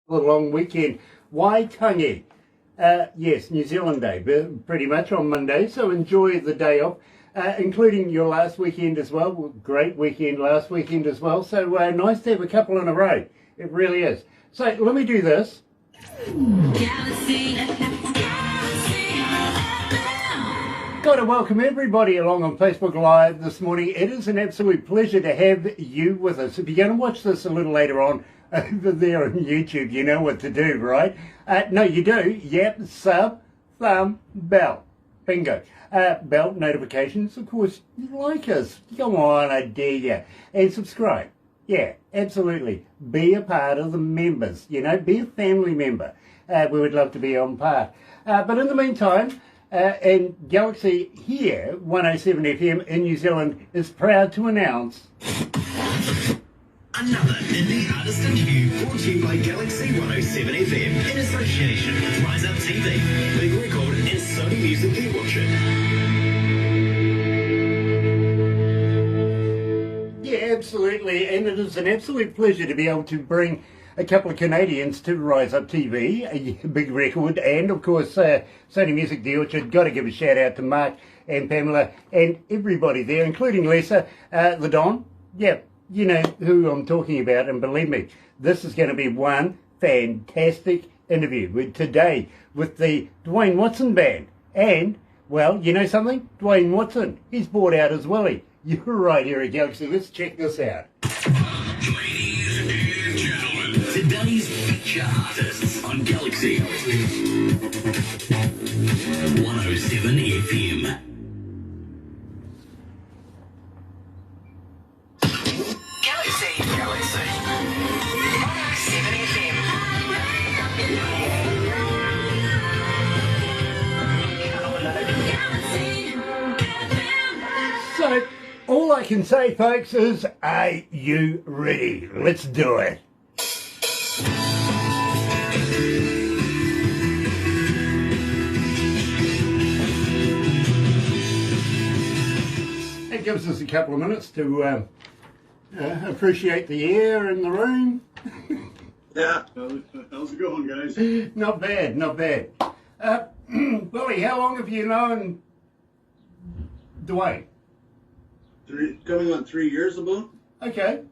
the long weekend. Waitangi. Yes, New Zealand Day, pretty much on Monday, so enjoy the day off, including your last weekend as well. Great weekend last weekend as well, so nice to have a couple in a row. It really is. So let me do this. Got to welcome everybody along on Facebook Live this morning. It is an absolute pleasure to have you with us. If you're going to watch this a little later on over there on YouTube, you know what to do, right? No, you do. Yep, sub, thumb, bell. Bingo. Bell notifications, of course. Like us. Come on, I dare you. And subscribe. Yeah, absolutely. Be a part of the members. You know, be a family member. We would love to be on par. But in the meantime, and Galaxy here, 107 FM in New Zealand, is proud to announce another indie artist interview brought to you by Galaxy 107 FM in association with Rise Up TV, Big Record and Sony Music eWatch It. Yeah, absolutely, and it is an absolute pleasure to be able to bring a couple of Canadians to Rise Up TV, a Big Record, and of course Sony Music The Orchard. Got to give a shout out to Mark and Pamela and everybody there, including Lisa, the Don. Yeah, you know who I'm talking about, and believe me, this is going to be one fantastic interview today with the Duane Watson Band. And, well, you know something? Duane Watson, he's bought out as well. You're right here at Galaxy. Let's check this out. Today's feature artists on Galaxy 107 FM. Galaxy 107 FM. So, all I can say, folks, is, are you ready? Let's do it. It gives us a couple of minutes to appreciate the air in the room. Yeah, how's it going, guys? Not bad, not bad. Billy, how long have you known Duane? Coming on 3 years about. Okay.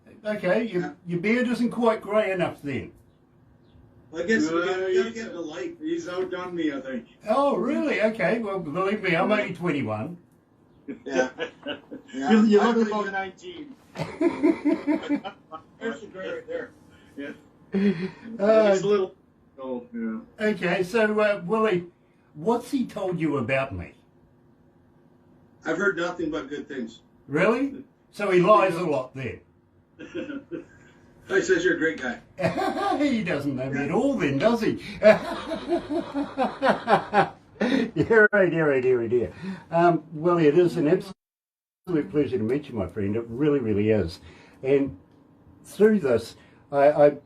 Your beard isn't quite grey enough then. I guess we gotta get the light. He's outdone me, I think. Oh, really? Okay. Well, believe me, I'm only 21. Yeah. You look about 19. There's the gray right there. Yeah. It's a little. Oh, yeah. Okay, so Willie, what's he told you about me? I've heard nothing but good things. Really? So he lies a lot then. He says you're a great guy. He doesn't know me at all then, does he? Yeah, dear. Willie, it is an absolute pleasure to meet you, my friend. It really, really is. And through this, I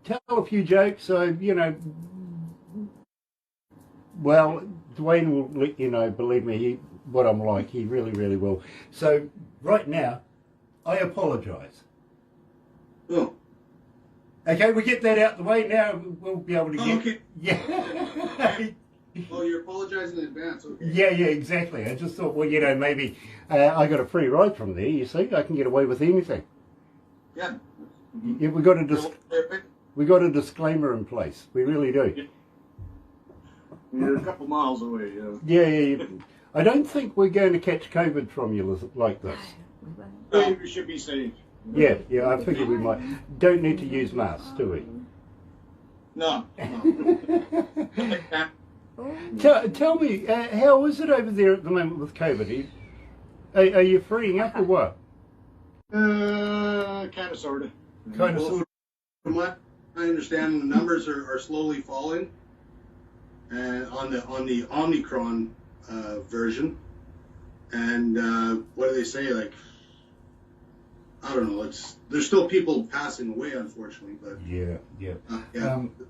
tell a few jokes, so, you know, well, Duane will let you know, believe me, what I'm like. He really, really will. So, right now, I apologise. Oh. Okay, we get that out the way now. We'll be able to get. Okay. Yeah. Oh, you're apologising in advance. Okay. Yeah, exactly. I just thought, well, you know, maybe I got a free ride from there. You see, I can get away with anything. Yeah. Yeah, we got a disclaimer in place. We really do. You're a couple miles away. Yeah. Yeah. I don't think we're going to catch COVID from you like this. We should be safe. Yeah. I figured we might. Don't need to use masks, do we? No. Tell me, how is it over there at the moment with COVID? Are you freeing up or what? Kind of, sort of. Kind of, sort of. From what I understand, the numbers are slowly falling, and on the Omicron version. And what do they say? Like, I don't know. There's still people passing away, unfortunately, but yeah.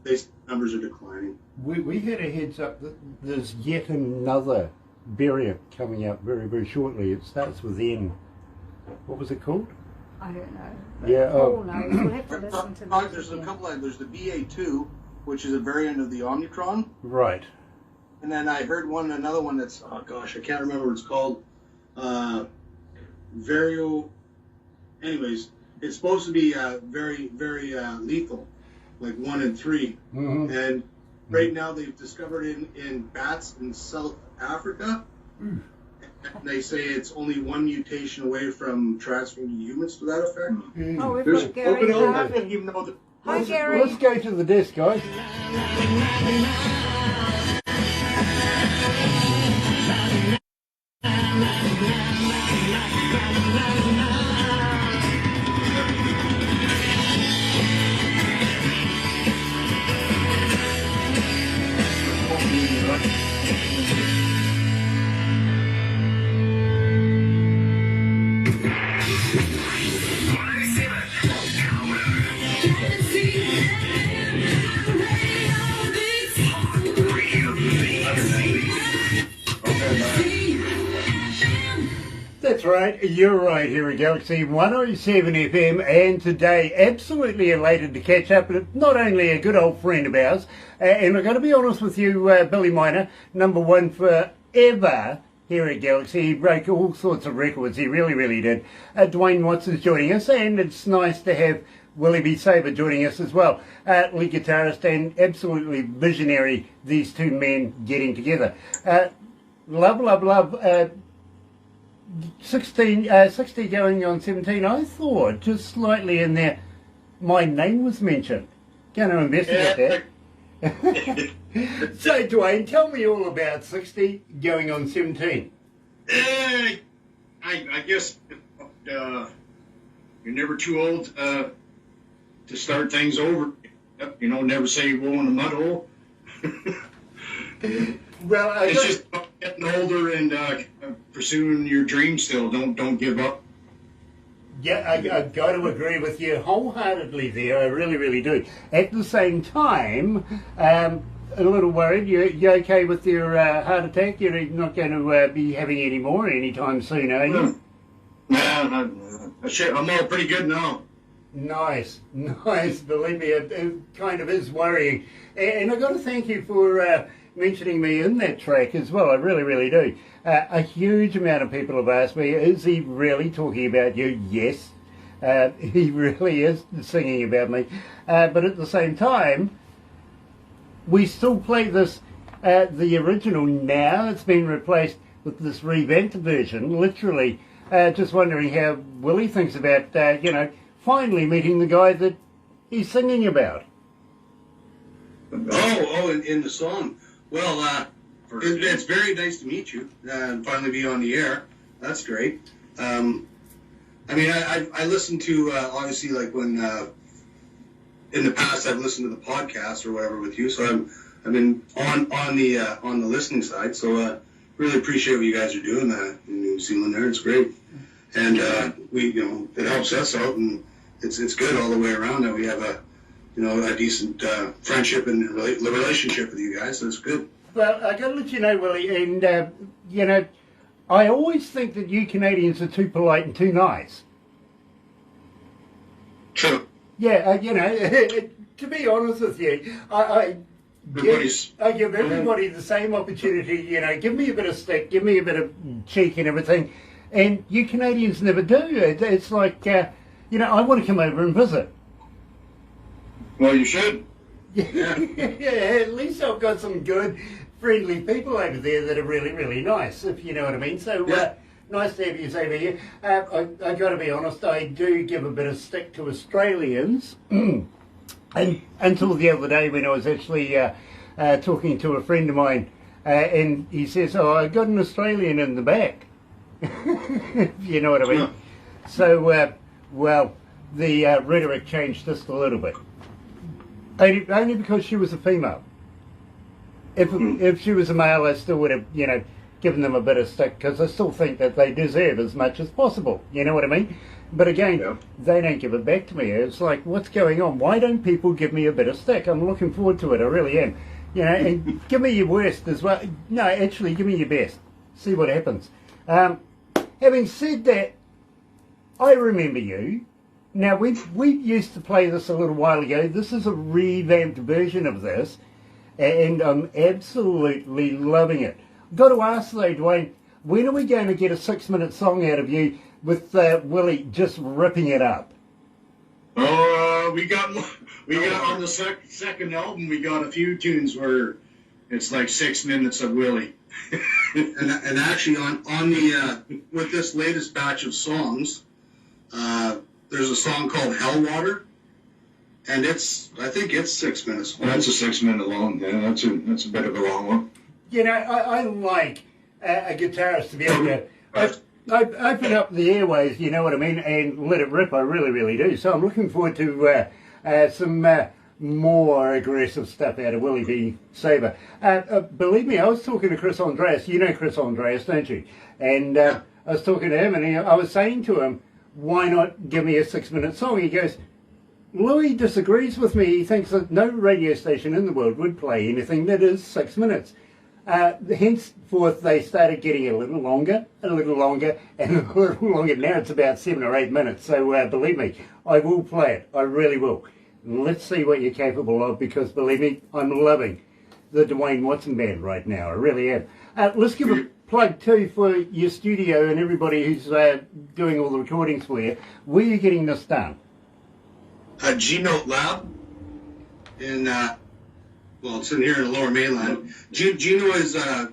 the numbers are declining. We had a heads up that there's yet another variant coming out very, very shortly. It starts with N. What was it called? I don't know. Yeah. Paul knows. We'll have to listen to that. There's a couple of, there's the BA2, which is a variant of the Omicron. Right. And then I heard another one that's, oh gosh, I can't remember what it's called. Anyways, it's supposed to be very, very lethal, like 1 in 3. Mm-hmm. And right now they've discovered in bats in South Africa. And they say it's only one mutation away from transferring to humans to that effect. Oh, we've There's got Gary. open Hi. I didn't even know that. Hi, Gary. Let's go to the desk, guys. That's right, you're right here at Galaxy 107 FM, and today absolutely elated to catch up with not only a good old friend of ours, and I'm going to be honest with you, Billy Miner, #1 forever here at Galaxy. He broke all sorts of records, he really, really did. Duane Watson's joining us, and it's nice to have Willie B. Saber joining us as well. Lead guitarist and absolutely visionary, these two men getting together. Love. 60 going on 17, I thought, just slightly in there, my name was mentioned. Going to investigate that. So, Duane, tell me all about 60 going on 17. I guess you're never too old to start things over. You know, never say you go in a mud hole. Well, it's just getting older and pursuing your dreams still. Don't give up. Yeah, I've got to agree with you wholeheartedly there. I really, really do. At the same time, a little worried. You okay with your heart attack? You're not going to be having any more anytime soon, are you? I'm all pretty good now. Nice. Believe me, it kind of is worrying. And I've got to thank you for mentioning me in that track as well. I really, really do. A huge amount of people have asked me, is he really talking about you? Yes, he really is singing about me. But at the same time, we still play this, the original now. It's been replaced with this revamped version, literally. Just wondering how Willie thinks about, finally meeting the guy that he's singing about. In the song. Well, it's very nice to meet you and finally be on the air. That's great. I listened to, obviously, like when, in the past I've listened to the podcast or whatever with you, so I've been on the listening side, so really appreciate what you guys are doing in New Zealand there. It's great. And it helps us out, and it's good all the way around that we have a decent friendship and relationship with you guys, so it's good. Well, I got to let you know, Willie, and, I always think that you Canadians are too polite and too nice. True. Yeah, to be honest with you, I give everybody the same opportunity, give me a bit of stick, give me a bit of cheek and everything, and you Canadians never do. It's like, I want to come over and visit. Well, you should. Yeah, at least I've got some good, friendly people over there that are really, really nice, if you know what I mean. So, nice to have you over here. I got to be honest, I do give a bit of stick to Australians. And until the other day when I was actually talking to a friend of mine, and he says, I got an Australian in the back. You know what I mean? Yeah. So, the rhetoric changed just a little bit. Only because she was a female. If she was a male, I still would have, given them a bit of stick, because I still think that they deserve as much as possible. You know what I mean? But again, they don't give it back to me. It's like, what's going on? Why don't people give me a bit of stick? I'm looking forward to it. I really am. And give me your worst as well. No, actually, give me your best. See what happens. Having said that, I remember you. Now, we used to play this a little while ago. This is a revamped version of this, and I'm absolutely loving it. Got to ask though, Duane, when are we going to get a 6-minute song out of you with Willie just ripping it up? We got on the second album. We got a few tunes where it's like 6 minutes of Willie. and actually on the with this latest batch of songs, there's a song called Hellwater, and I think it's 6 minutes long. That's a 6 minute long. Yeah, that's a bit of a long one. You know, I like a guitarist to be able to open up the airways, you know what I mean, and let it rip. I really, really do. So I'm looking forward to some more aggressive stuff out of Willie B. Saber. Believe me, I was talking to Chris Andreas. You know Chris Andreas, don't you? And I was talking to him, and I was saying to him, why not give me a 6-minute song? He goes, Louis disagrees with me. He thinks that no radio station in the world would play anything that is 6 minutes. Henceforth, they started getting a little longer, and a little longer. Now it's about 7 or 8 minutes. So believe me, I will play it. I really will. Let's see what you're capable of, because believe me, I'm loving the Duane Watson Band right now. I really am. Let's give a plug too for your studio and everybody who's doing all the recordings for you. Where are you getting this done? G-Note Lab in it's in here in the Lower Mainland. Gino is a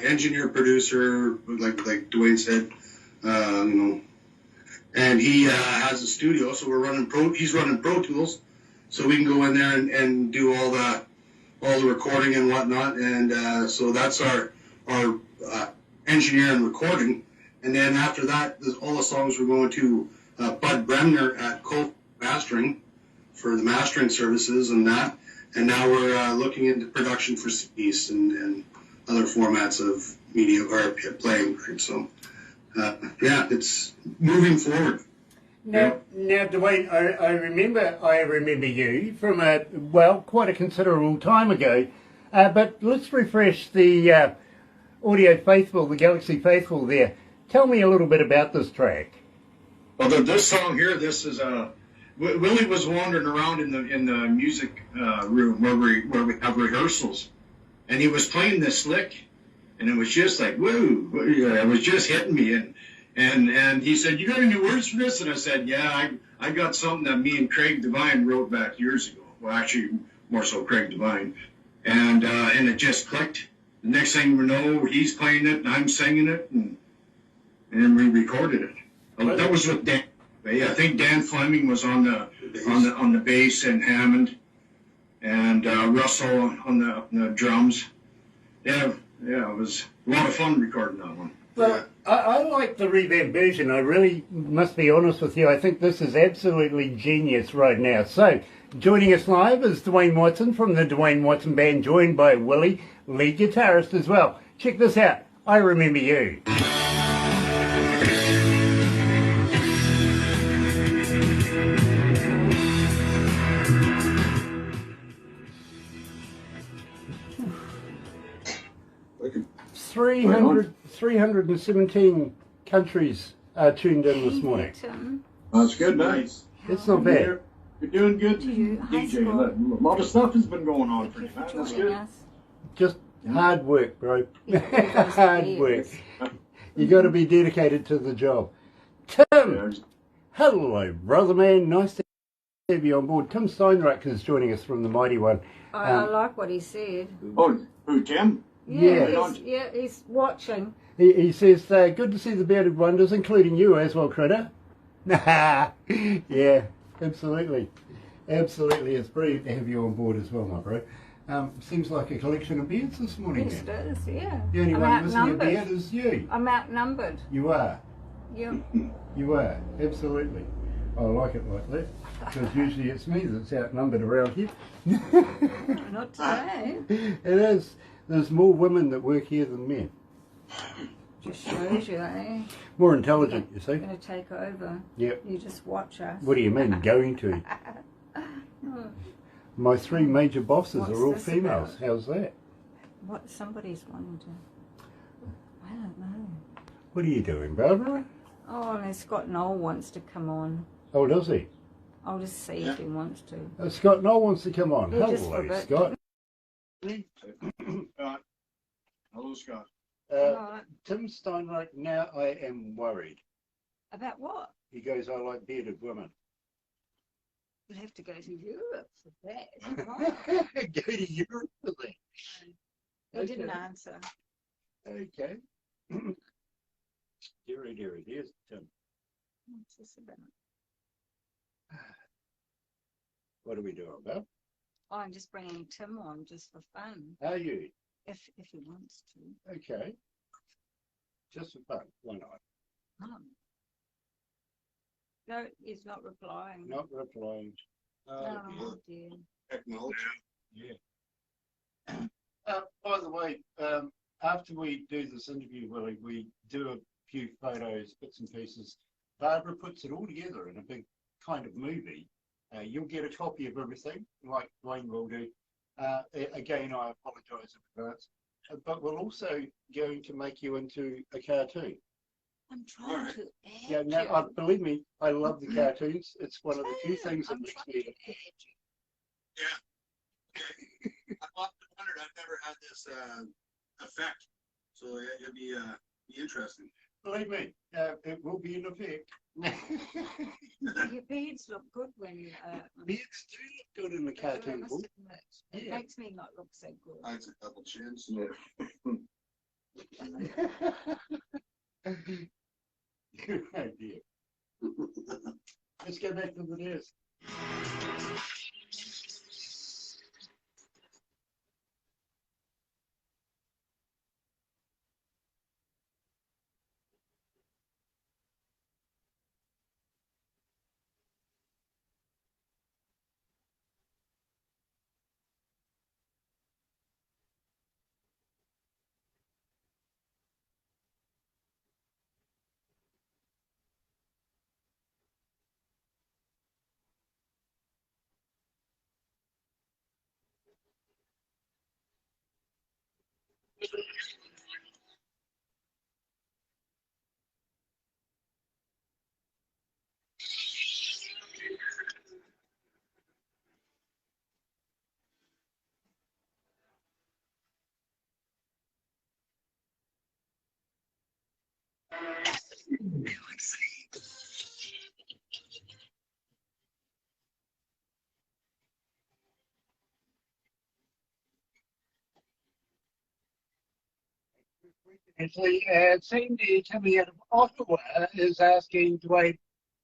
engineer producer, like Duane said, and he has a studio. So he's running Pro Tools, so we can go in there and do all the recording and whatnot. And so that's our engineer and recording. And then after that, all the songs we're going to Bud Bremner at Cole Mastering for the mastering services and that. And now we're looking into production for CDs and other formats of media or playing. Right? So, it's moving forward. Now, Duane, I remember you from quite a considerable time ago. But let's refresh the audio faithful, the Galaxy faithful there. Tell me a little bit about this track. Well, this song here, this is Willie was wandering around in the music room where we have rehearsals, and he was playing this lick, and it was just like woo, it was just hitting me, and he said, "You got any words for this?" And I said, "Yeah, I got something that me and Craig Devine wrote back years ago. Well, actually, more so Craig Devine, and it just clicked. The next thing we know, he's playing it and I'm singing it, and we recorded it. That was with Dan. I think Dan Fleming was on the bass and Hammond, and Russell on the drums. Yeah, it was a lot of fun recording that one. Well, I like the revamped version. I really must be honest with you. I think this is absolutely genius right now. So, joining us live is Duane Watson from the Duane Watson Band, joined by Willie, lead guitarist as well. Check this out. I Remember You. 317 countries are tuned in this morning. That's good, nice. It's not bad. You're doing good, DJ. A lot of stuff has been going on for you, man. That's good. Just hard work, bro. Hard work. You got to be dedicated to the job. Tim, hello, brother man. Nice to have you on board. Tim Steinruck is joining us from the Mighty One. I like what he said. Oh, who, Tim? He's watching. He says, good to see the bearded wonders, including you as well, Critter. Yeah, absolutely. Absolutely. It's brilliant to have you on board as well, my bro. Seems like a collection of beards this morning. Yes, it is, yeah. The only one missing a beard is you. I'm outnumbered. You are. Yeah. You are, absolutely. I like it like that, because usually it's me that's outnumbered around here. Not today. It is. There's more women that work here than men. Just shows you, eh? More intelligent, you see. We're going to take over. Yep. You just watch us. What do you mean, going to? My 3 major bosses are all females. About? How's that? What? Somebody's wanting to... I don't know. What are you doing, Barbara? Oh, and Scott Noel wants to come on. Oh, does he? I'll just see if he wants to. Scott Noel wants to come on. Yeah, just for a Hello, bit. Scott. Hello, Scott. Tim Steinreich, now I am worried. About what? He goes, I like bearded women. We'll have to go to Europe for that. Go to Europe for that. He didn't answer. Okay. Deary, there's Tim. What's this about? What are we doing about? Oh, I'm just bringing Tim on just for fun, Are you? if he wants to. Okay. Just for fun. Why not? No, he's not replying. Not replying. Oh, dear. Technology. Yeah. By the way, after we do this interview, Willie, we do a few photos, bits and pieces. Barbara puts it all together in a big kind of movie. You'll get a copy of everything, like Duane will do. Again, I apologise in advance. But we're also going to make you into a cartoon. I'm trying to add Yeah, now, believe me, I love the cartoons. It's one of the few things that I'm makes trying me... to add you. Yeah. I've often wondered. I've never had this effect, so it'd be interesting. Believe me, it will be an effect. Your beads look good when Beards do look good in the cartoon I book. must admit, it Yeah. makes me not look so good. Hides a double chins. Good idea. Let's go back to the desk. Actually, Sandy coming out of Ottawa is asking Duane,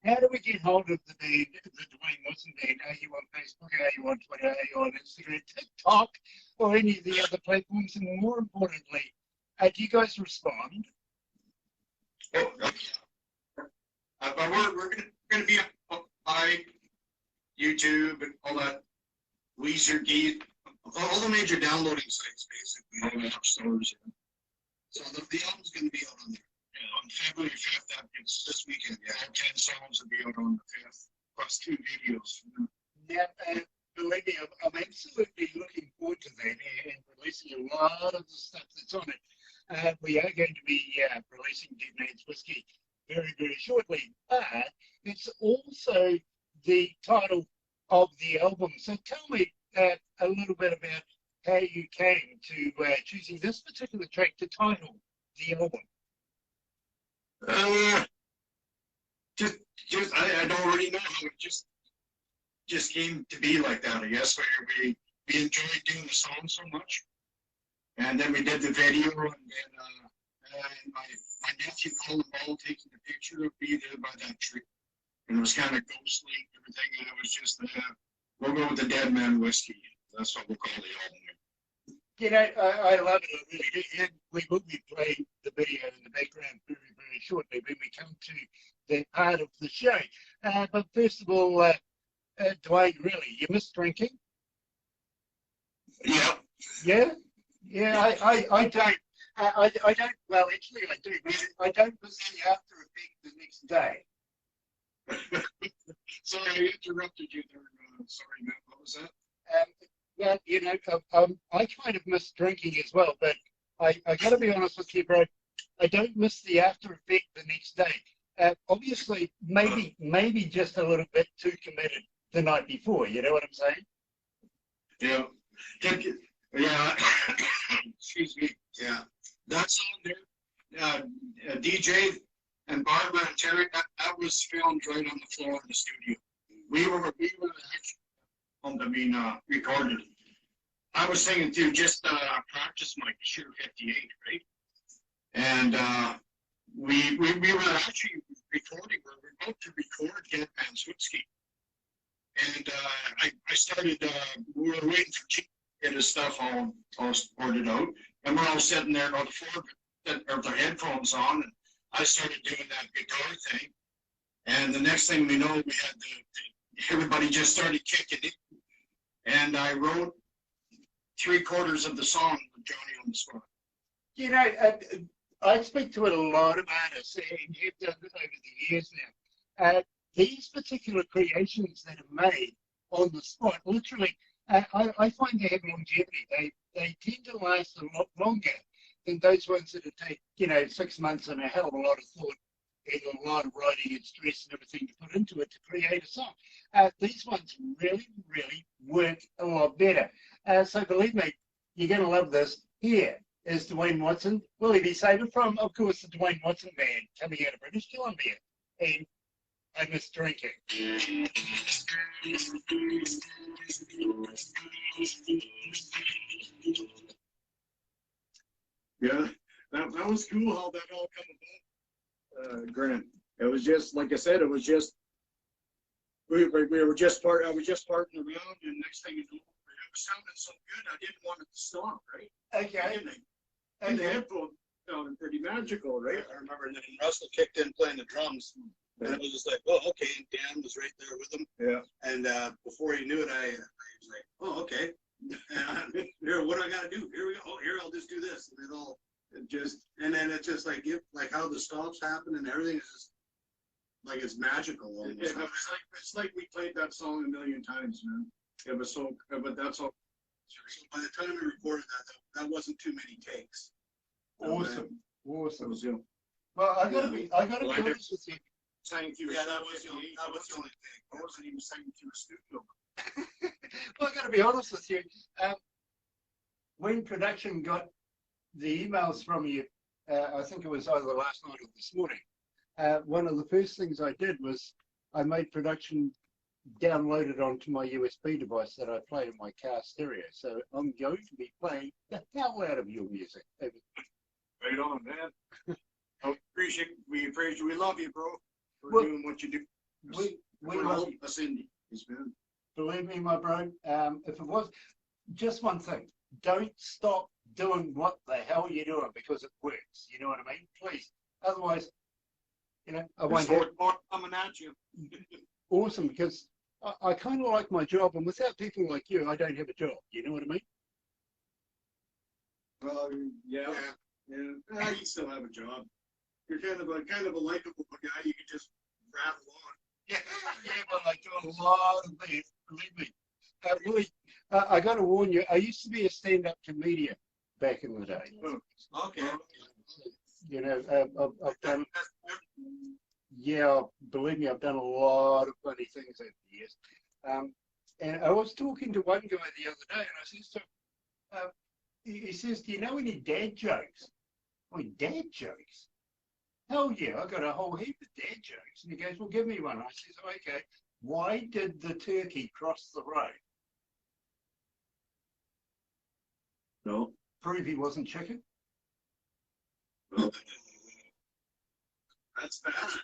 how do we get hold of the band, the Duane Watson Band? Are you on Facebook? Are you on Twitter? Are you on Instagram, TikTok, or any of the other platforms? And more importantly, do you guys respond? Oh, but we're going to be by YouTube and all that. Weezer, Geek, all the major downloading sites, basically, all the app stores. So the album's going to be out on there. Yeah, on February 5th, it's this weekend. Yeah, 10 songs will be out on the 5th, plus 2 videos. Yeah, believe me, I'm absolutely looking forward to that and releasing a lot of the stuff that's on it. We are going to be releasing Dead Man's Whiskey very, very shortly, but it's also the title of the album. So tell me a little bit about how you came to choosing this particular track to title the album. I don't really know how it just came to be like that. I guess we enjoyed doing the song so much, and then we did the video, and then my nephew Colin Ball taking the picture of me there by that tree, and it was kind of ghostly and everything, and it was just we'll go with the Dead Man Whiskey. That's what we'll call the album. You know, I love it. I really do. And we will be playing the video in the background very, very shortly when we come to that part of the show. But first of all, Duane, really, you miss drinking? Yeah. Yeah? Yeah, I don't. I don't, well, actually I do. I don't miss the after effect the next day. Sorry, I interrupted you there. Sorry, Matt. What was that? Well, you know, I kind of miss drinking as well, but I got to be honest with you, bro. I don't miss the after effect the next day. Obviously, maybe just a little bit too committed the night before. You know what I'm saying? Yeah. Yeah. Excuse me. Yeah. That song there, DJ and Barbara and Terry, that was filmed right on the floor of the studio. We were actually, recorded. I was singing through just a practice mic, Shure 58, right? And we were actually recording. We were about to record Get Man Switsky. And I started, we were waiting for Chief to get his stuff all sorted out. And we're all sitting there on the floor with our headphones on. And I started doing that guitar thing. And the next thing we know, we had everybody just started kicking in. And I wrote 3/4 of the song with Johnny on the spot. You know, I speak to a lot of artists, and you've done this over the years now. These particular creations that are made on the spot, literally, I find they have longevity. They tend to last a lot longer than those ones that take, 6 months and a hell of a lot of thought and a lot of writing and stress and everything to put into it to create a song. These ones really, really work a lot better. So believe me, you're going to love this. Here is Duane Watson, Willie B. Saber from, of course, the Duane Watson Band, coming out of British Columbia. And I miss drinking. Yeah, that was cool how that all come about, Grant. It was just, like I said, it was just, we were just I was just farting around, and next thing you know, it was sounding so good, I didn't want it to stop, right? Okay. And the headphones sounded pretty magical, right? I remember, and then Russell kicked in playing the drums, and it was just like, oh, okay. And Dan was right there with him. Yeah. And before he knew it, I was like, oh, okay. Here, what do I got to do? Here we go. Oh, here, I'll just do this. And then it's just like, how the stops happen and everything is just like it's magical. Almost. It's like we played that song a million times, man. It was so, but that's all. So by the time we recorded that wasn't too many takes. Awesome. Awesome. Was, Well, I gotta be honest with you. Sang through that was the only thing. I wasn't even singing through a studio. Well, I got to be honest with you. When production got the emails from you, I think it was either last night or this morning, one of the first things I did was I made production download it onto my USB device that I play in my car stereo. So I'm going to be playing the hell out of your music. Right on, man. We love you, bro, for doing what you do. We love us indies, man. Believe me, my bro, if it was just one thing, don't stop doing what the hell you're doing because it works. You know what I mean? Please. Otherwise, I won't have more coming at you. Awesome, because I kind of like my job, and without people like you, I don't have a job. You know what I mean? Well, yeah. You still have a job. You're kind of a likable guy. You can just rattle on. Yeah, well, I do a lot of things. Believe me. Really, I got to warn you. I used to be a stand-up comedian back in the day. Okay. I've done. Yeah, believe me, I've done a lot of funny things over the years. And I was talking to one guy the other day, and I says to him, he says, "Do you know any dad jokes?" Oh, dad jokes? Hell yeah, I got a whole heap of dad jokes. And he goes, "Well, give me one." I says, "Okay, why did the turkey cross the road?" No. Prove he wasn't chicken. Well, that's bad.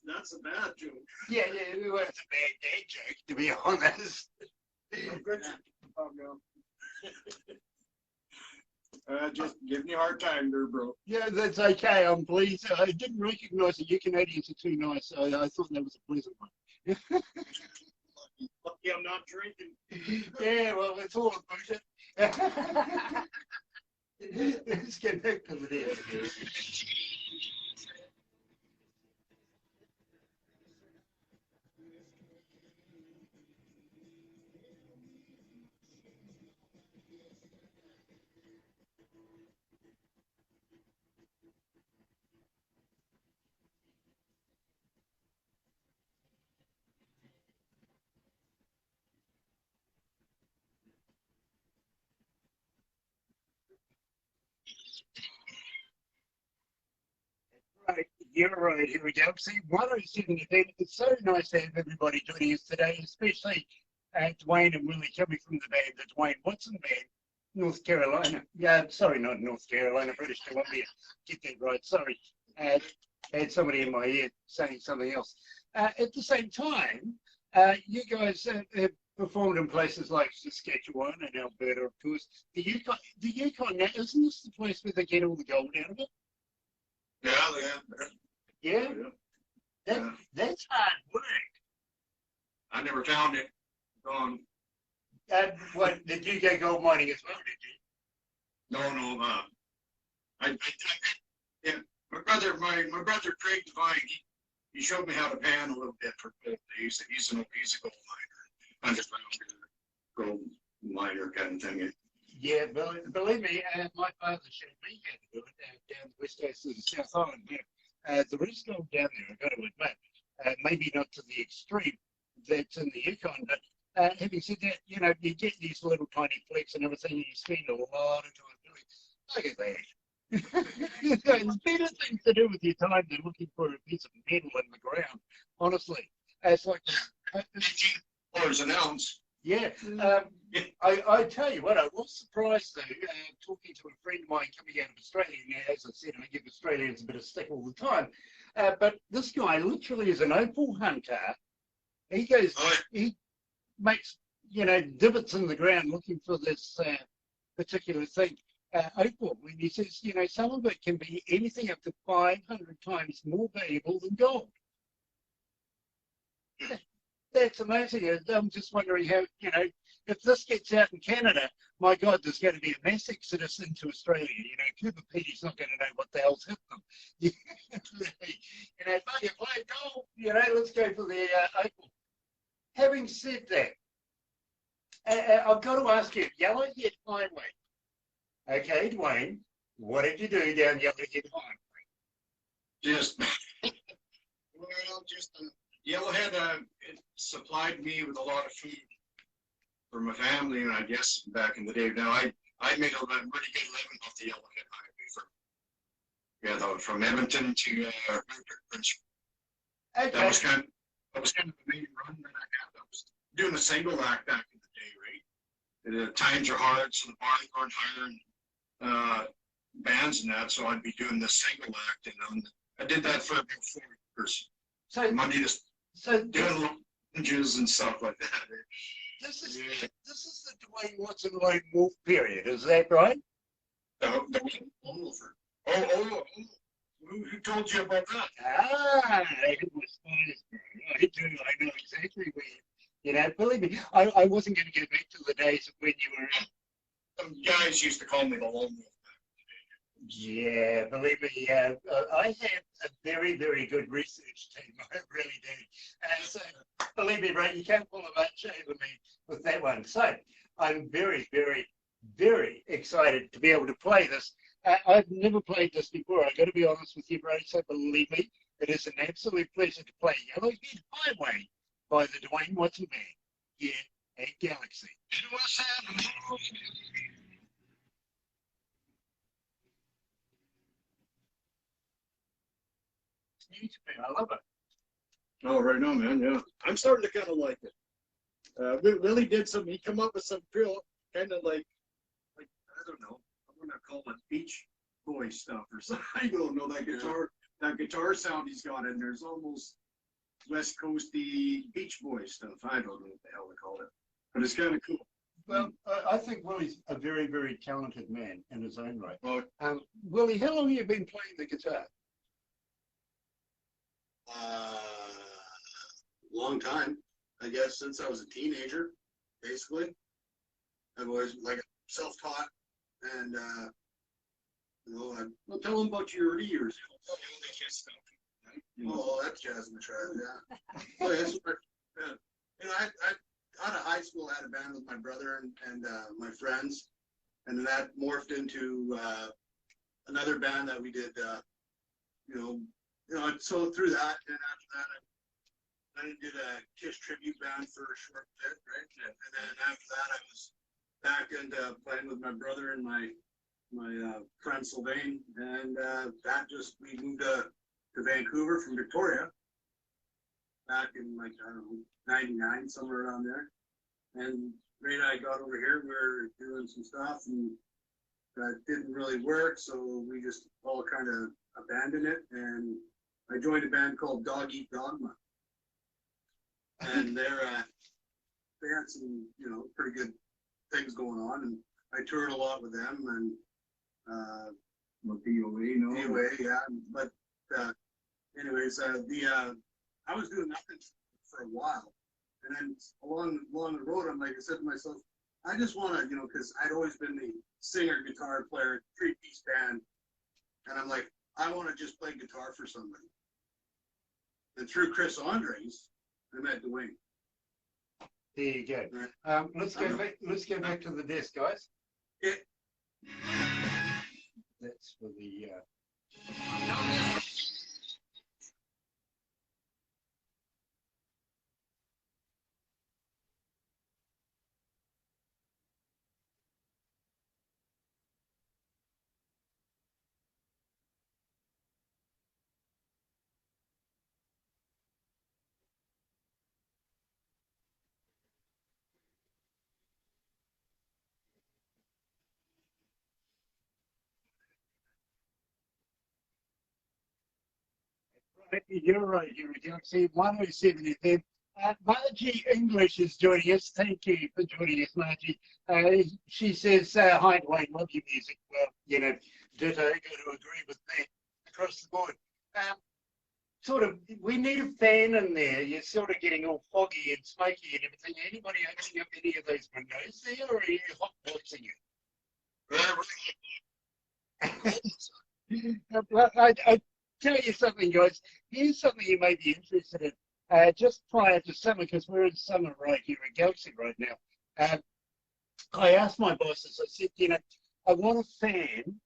That's a bad joke. Yeah, it was a bad dad joke, to be honest. Oh, no. Just giving you a hard time there, bro. Yeah, that's okay. I'm pleased. I didn't recognise that you Canadians are too nice. I thought that was a pleasant one. Lucky I'm not drinking. Yeah, well, it's all about it. Let's get back to the You're right, here we go. See, 107 FM. It's so nice to have everybody joining us today, especially Duane and Willie coming from the band, the Duane Watson Band, North Carolina. Yeah, sorry, not North Carolina, British Columbia. Get that right, sorry. Had somebody in my ear saying something else. At the same time, you guys have performed in places like Saskatchewan and Alberta, of course. The Yukon, now, isn't this the place where they get all the gold out of it? Yeah. Yeah? That's hard work. I never found it. Gone. What, did you get gold mining as well, did you? No. Yeah. My brother Craig Devine, he showed me how to pan a little bit for gold. He's a gold miner, underground gold miner kind of thing. Yeah, believe me, my father showed me how to do it down the west coast of the South Island. Yeah. There is gold down there, I've got to admit. Maybe not to the extreme that's in the Yukon, but having said that, you know, you get these little tiny flecks and everything, and you spend a lot of time doing it. Look at that. There's better things to do with your time than looking for a piece of metal in the ground, honestly. It's like $18 an ounce. yeah. I tell you what, I was surprised though, talking to a friend of mine coming out of Australia. Now, as I said, I give Australians a bit of stick all the time. But this guy literally is an opal hunter. He goes, he makes, you know, divots in the ground looking for this particular thing, opal. And he says, you know, some of it can be anything up to 500 times more valuable than gold. That's amazing. I'm just wondering how, you know, if this gets out in Canada, my God, there's going to be a mass exodus into Australia. You know, Cooper Petey's not going to know what the hell's hit them. You know, fuck it, play gold. You know, let's go for the opal. Having said that, I've got to ask you, Yellowhead Highway. Okay, Duane, what did you do down Yellowhead Highway? Just Yellowhead it supplied me with a lot of food for my family, and I guess back in the day. Now I made a really good living off the Yellowhead Highway from Edmonton to Prince. Okay. That was kind of the main run that I had. I was doing a single act back in the day, right? The times are hard, so the bars aren't hiring bands and that, so I'd be doing the single act, and I did that for about 4 years. So Monday to doing lunges and stuff like that. this is the Duane Watson Lone Wolf period, is that right? Oh, who told you about that? It was fine. I know exactly where. You know, believe me, I wasn't going to go back to the days of when you were. Some guys used to call me the Lone Wolf. Yeah, believe me, I have a very, very good research team. I really do. So, believe me, right, you can't pull a bunch over me with that one. So, I'm very, very, very excited to be able to play this. I've never played this before. I've got to be honest with you, bro. So, believe me, it is an absolute pleasure to play Yellowhead Highway by the Duane Watson Band here at Galaxy. I love it. Oh, right on, man. Yeah, I'm starting to kind of like it. Willie did some. He come up with some real kind of like I don't know. I'm gonna call it beach boy stuff or something. I don't know that guitar sound he's got in there's almost West Coasty beach boy stuff. I don't know what the hell they call it, but it's kind of cool. Well, I think Willie's a very, very talented man in his own right. Well, Willie, how long have you been playing the guitar? Long time, I guess, since I was a teenager, basically. I've always like self-taught, and you know, well, tell them about your early years. Oh, that's jazz in the tribe, yeah. Oh, yes, yeah. You know, I out of high school, I had a band with my brother and my friends, and then that morphed into another band that we did. You know, so through that, and after that, I did a Kiss tribute band for a short bit, right? And then after that, I was back into playing with my brother and my friend Sylvain, and that just we moved to to Vancouver from Victoria back in like, I don't know, 99, somewhere around there. And Ray and I got over here, we were doing some stuff and that didn't really work, so we just all kind of abandoned it. And I joined a band called Dog Eat Dogma. And they had some, you know, pretty good things going on. And I toured a lot with them and DOA, no? DOA, yeah. But anyways, I was doing nothing for a while. And then along the road, I'm like, I said to myself, I just want to, you know, because I'd always been the singer, guitar player, three-piece band. And I'm like, I want to just play guitar for somebody. And through Chris Andres, I met Duane. There you go. Let's go back to the desk, guys. Yeah. That's for the You're right, you're Galaxy 107 FM. Margie English is joining us. Thank you for joining us, Margie. She says, hi, Duane, love your music. Well, you know, ditto, got to agree with that across the board. Sort of, we need a fan in there. You're sort of getting all foggy and smoky and everything. Anybody opening up any of those windows there, or are you hotboxing it? Well, I tell you something, guys. Here's something you may be interested in. Just prior to summer, because we're in summer right here at Galaxy right now. I asked my bosses, I said, you know, I want a fan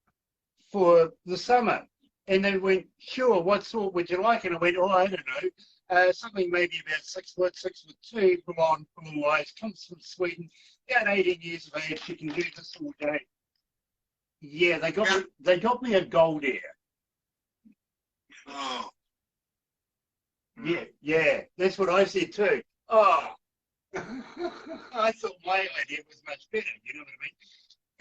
for the summer. And they went, sure, what sort would you like? And I went, oh, I don't know. Something maybe about 6 foot, 6'2", blonde, blue eyes, comes from Sweden, about 18 years of age. She can do this all day. Yeah, they got me a gold ear. Oh. Yeah, that's what I said too. Oh, I thought my idea was much better, you know what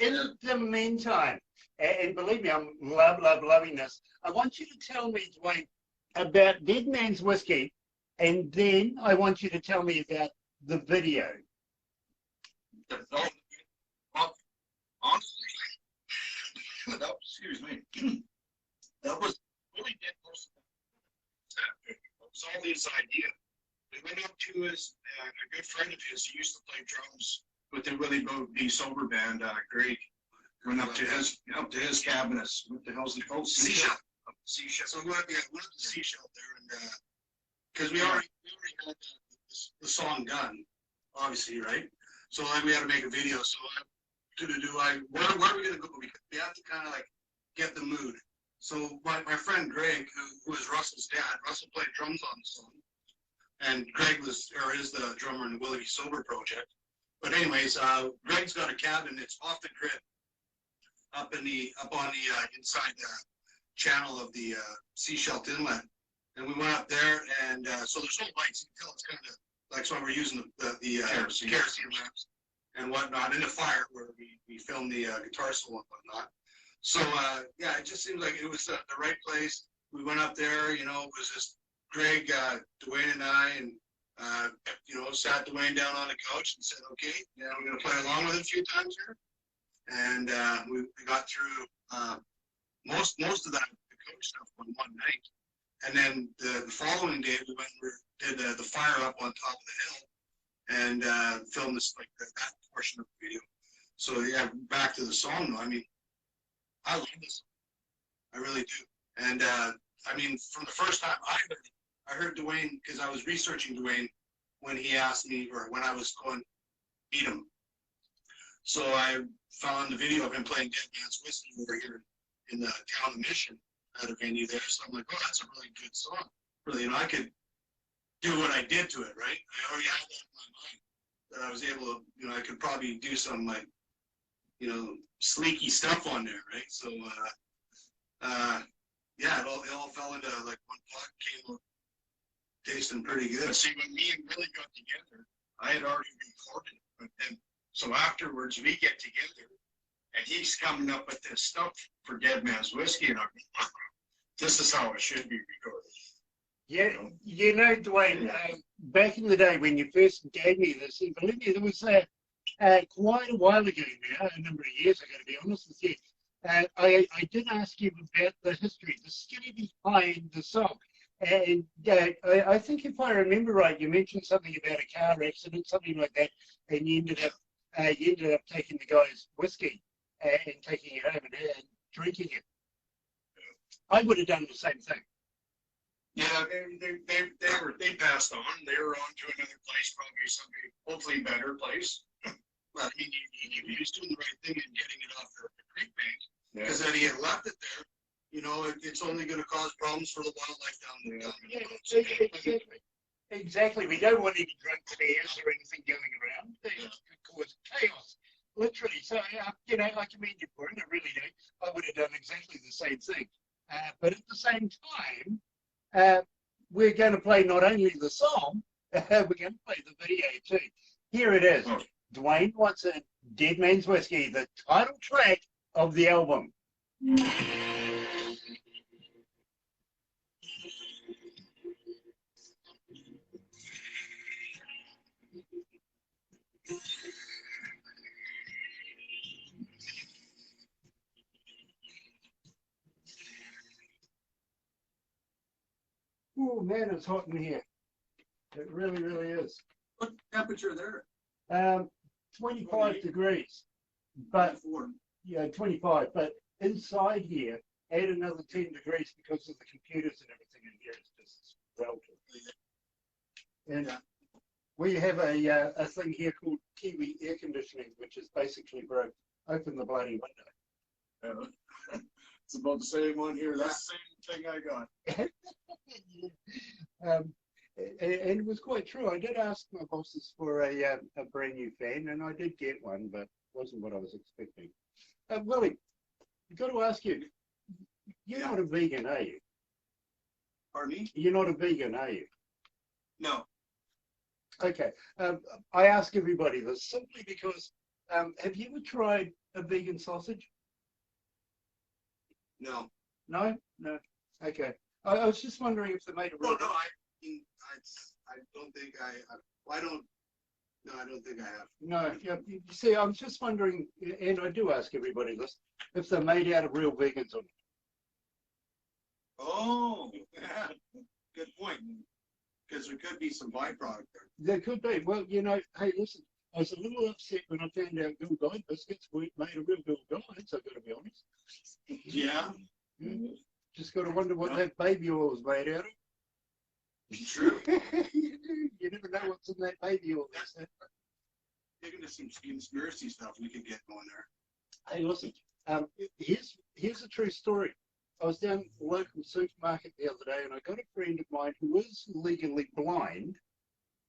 I mean? In the meantime, and believe me, I'm loving this, I want you to tell me, Duane, about Dead Man's Whiskey, and then I want you to tell me about the video. Honestly, excuse me, that was really Dead most of it was all his idea. We went up to his, a good friend of his, he used to play drums with the Willie B. Sober Band, Greg. Went up to his cabinets. What the hell's it called? Seashell. Seashell. So we went up to Seashell there, and because we already had the song done, obviously, right? So like we had to make a video. So where are we gonna go? Because we have to kind of like get the mood. So my friend Greg, who is Russell's dad, Russell played drums on the song, and Greg is the drummer in the Willie Sober project. But anyways, Greg's got a cabin. It's off the grid, up on the inside the channel of the Seashell Inlet. And we went up there, and so there's no lights. You can tell it's kind of like, so we're using the kerosene lamps and whatnot in the fire where we filmed the guitar solo and whatnot. So yeah, it just seems like it was the right place. We went up there, you know, it was just Greg, Duane, and I, and you know, sat Duane down on the couch and said, okay, yeah, we're gonna play along with it a few times here. And we got through most of that the coach stuff on one night. And then the following day, we went and did the fire up on top of the hill and filmed this, like that portion of the video. So yeah, back to the song though. I mean, I love this. I really do. And I mean, from the first time I heard Duane, because I was researching Duane when he asked me, or when I was going to meet him. So I found the video of him playing Dead Man's Whiskey over here in the town of Mission at a venue there. So I'm like, oh, that's a really good song. Really, you know, I could do what I did to it, right? I already had that in my mind. That I was able to, you know, I could probably do some, like, you know, sleeky stuff on there, right? So, Yeah, it all fell into like one pot, came out tasting pretty good. But see, when me and Billy got together, I had already recorded it. But then, so afterwards, we get together, and he's coming up with this stuff for Dead Man's Whiskey, and I'm like, this is how it should be recorded. Yeah, you know, Duane, back in the day when you first gave me this, and believe me, there was quite a while ago now, a number of years ago, to be honest with you, I did ask you about the history, the story behind the song. And I think if I remember right, you mentioned something about a car accident, something like that, and you ended up taking the guy's whiskey and taking it home and drinking it. I would have done the same thing. Yeah, they passed on. They were on to another place, probably something, hopefully better place. But he was doing the right thing and getting it off the creek bank. Because then he had left it there. You know, it's only going to cause problems for the wildlife down there. Yeah, exactly. We don't want any drunk bears or anything going around. They could cause chaos, literally. So, you know, I commend you for it. I really do. I would have done exactly the same thing. But at the same time, we're going to play not only the song, we're going to play the video too. Here it is. Duane Watson, Dead Man's Whiskey, the title track of the album. Oh man, it's hot in here. It really, really is. What temperature there? 25 degrees, but 24. yeah, 25. But inside here, add another 10 degrees because of the computers and everything in here. It's just relative. And we have a thing here called Kiwi air conditioning, which is basically broke. Open the bloody window. It's about the same one here. That's the same thing I got. And it was quite true. I did ask my bosses for a brand new fan, and I did get one, but it wasn't what I was expecting. Willie, I've got to ask you, you're not a vegan, are you? Pardon me? You're not a vegan, are you? No. Okay. I ask everybody this simply because, have you ever tried a vegan sausage? No. No? No. Okay. I was just wondering if they made a real... No, I don't think I don't think I have. No, yeah, you see, I'm just wondering, and I do ask everybody this, if they're made out of real vegans or not. Oh, yeah. Good point. Because there could be some byproduct there. There could be. Well, you know, hey, listen, I was a little upset when I found out Girl Guide biscuits weren't made of real Girl Guides, I've got to be honest. Yeah. Just got to wonder what that baby oil is made out of. True. You never know what's in that baby oil. Get into some conspiracy stuff we could get going there. Hey, listen, here's a true story. I was down at the local supermarket the other day, and I got a friend of mine who is legally blind,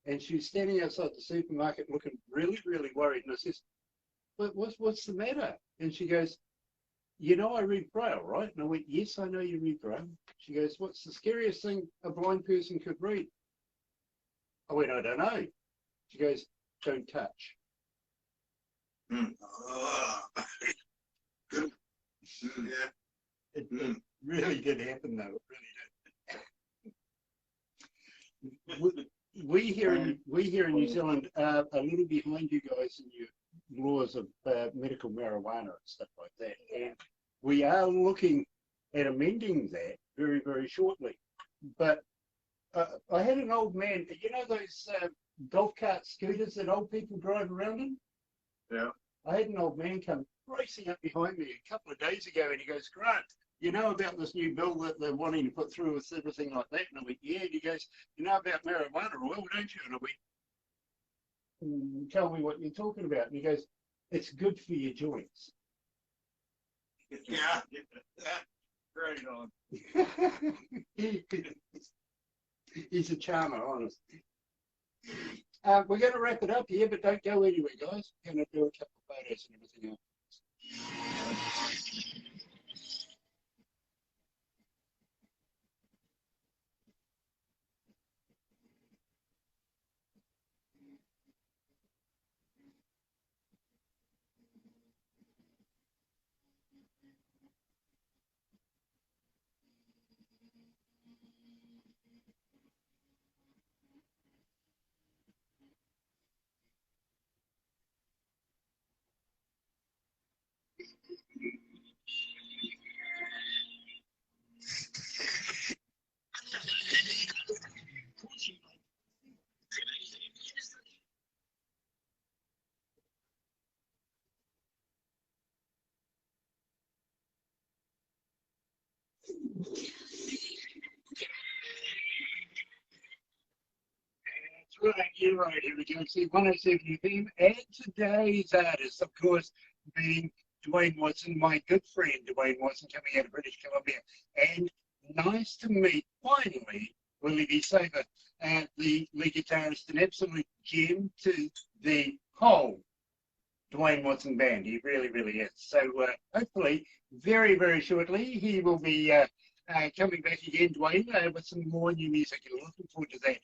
and she was standing outside the supermarket looking really, really worried. And I says, "But what's the matter?" And she goes, "You know I read Braille, right?" And I went, "Yes, I know you read Braille." She goes, "What's the scariest thing a blind person could read?" I went, "I don't know." She goes, "Don't touch." Good. Yeah. It really did happen, though. It really did. We here in New Zealand are a little behind you guys in your laws of medical marijuana and stuff like that, and we are looking at amending that very, very shortly. But I had an old man, you know those golf cart scooters that old people drive around in? Yeah. I had an old man come racing up behind me a couple of days ago, and he goes, "Grant, you know about this new bill that they're wanting to put through with everything like that?" And I went, "Yeah." And he goes, "You know about marijuana oil, don't you?" And I went, "Tell me what you're talking about." And he goes, "It's good for your joints." Yeah. Right on. He's a charmer, honestly. We're going to wrap it up here, but don't go anywhere, guys. We're going to do a couple of photos and everything else. That's right, you're right. Here we go. See, 107 FM. And today's artist, of course, being Duane Watson, my good friend Duane Watson, coming out of British Columbia. And nice to meet, finally, Willie D. Saber, the lead guitarist, an absolute gem to the whole Duane Watson Band. He really, really is. So hopefully, very, very shortly, he will be coming back again, Duane, with some more new music. And looking forward to that.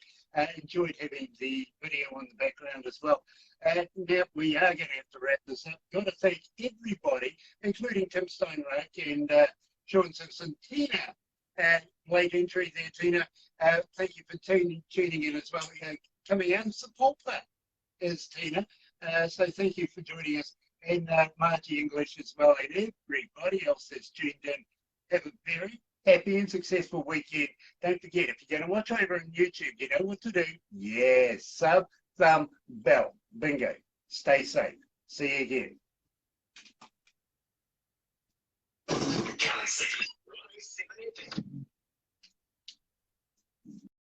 Enjoyed having the video on the background as well. Now, we are going to have to wrap this up. Got to thank everybody, including Tim Steinreich and Sean Simpson. Tina, late entry there, Tina. Thank you for tuning in as well. Coming out and support that is Tina. So thank you for joining us. And Marty English as well. And everybody else that's tuned in. Have a very happy and successful weekend. Don't forget, if you're going to watch over on YouTube, you know what to do. Yes, sub, thumb, bell. Bingo. Stay safe. See you again.